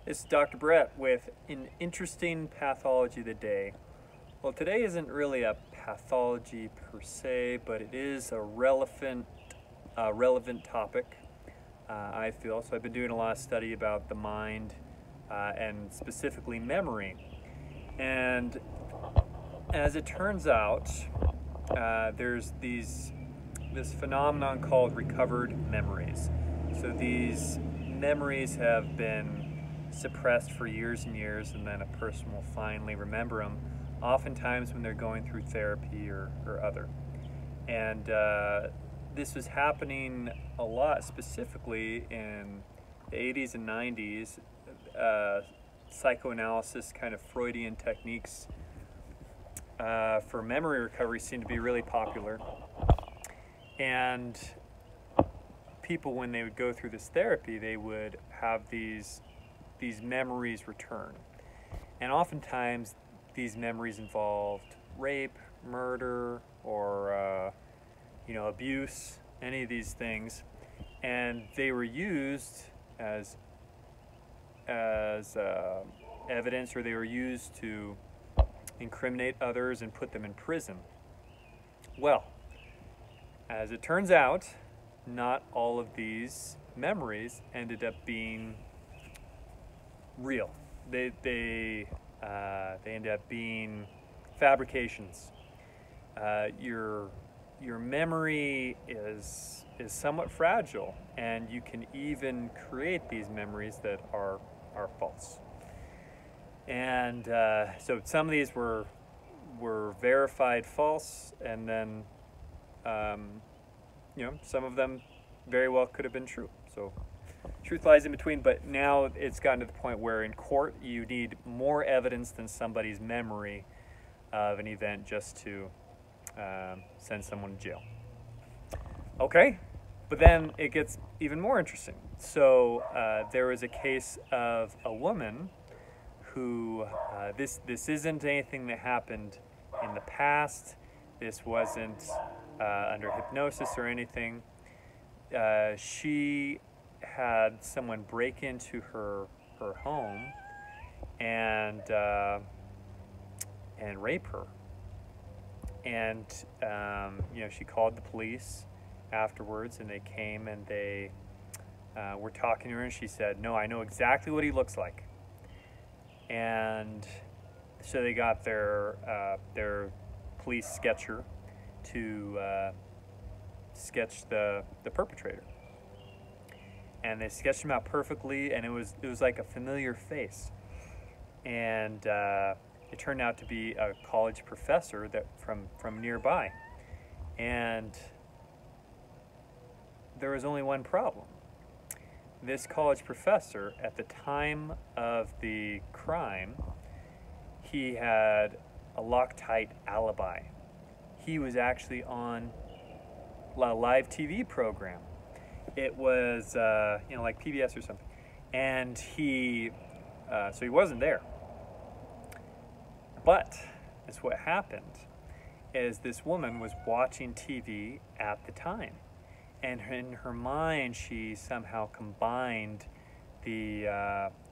It's Dr. Brett with an interesting pathology of the day. Well, today isn't really a pathology per se, but it is a relevant topic, I feel. So I've been doing a lot of study about the mind and specifically memory. And as it turns out, there's this phenomenon called recovered memories. So these memories have been suppressed for years and years, and then a person will finally remember them, oftentimes when they're going through therapy or other. And this was happening a lot, specifically in the 80s and 90s. Psychoanalysis, kind of Freudian techniques for memory recovery seemed to be really popular. And people, when they would go through this therapy, they would have these memories return. And oftentimes these memories involved rape, murder, or abuse, any of these things. And they were used as evidence, or they were used to incriminate others and put them in prison. Well, as it turns out, not all of these memories ended up being real. They end up being fabrications. Your memory is somewhat fragile, and you can even create these memories that are false. And so some of these were verified false, and then some of them very well could have been true. So truth lies in between, but now it's gotten to the point where in court you need more evidence than somebody's memory of an event just to send someone to jail. Okay, but then it gets even more interesting. So there was a case of a woman who, this isn't anything that happened in the past. This wasn't under hypnosis or anything. She had someone break into her home and rape her. And she called the police afterwards, and they came and they were talking to her, and she said, "No, I know exactly what he looks like." And so they got their police sketcher to sketch the perpetrator. And they sketched him out perfectly, and it was like a familiar face. And it turned out to be a college professor that from nearby. And there was only one problem. This college professor, at the time of the crime, he had a Loctite alibi. He was actually on a live TV program. It was like PBS or something, and so he wasn't there. But that's what happened, is this woman was watching TV at the time, and in her mind she somehow combined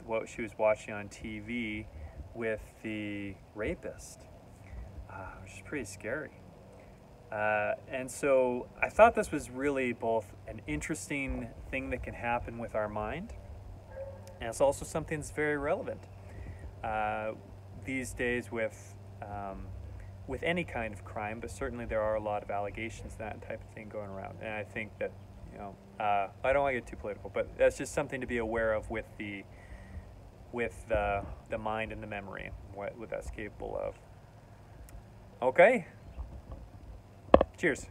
what she was watching on TV with the rapist, which is pretty scary. And so I thought this was really both an interesting thing that can happen with our mind, and it's also something that's very relevant these days with any kind of crime, but certainly there are a lot of allegations, that type of thing going around. And I think that, I don't want to get too political, but that's just something to be aware of with the mind and the memory, what that's capable of. Okay? Cheers.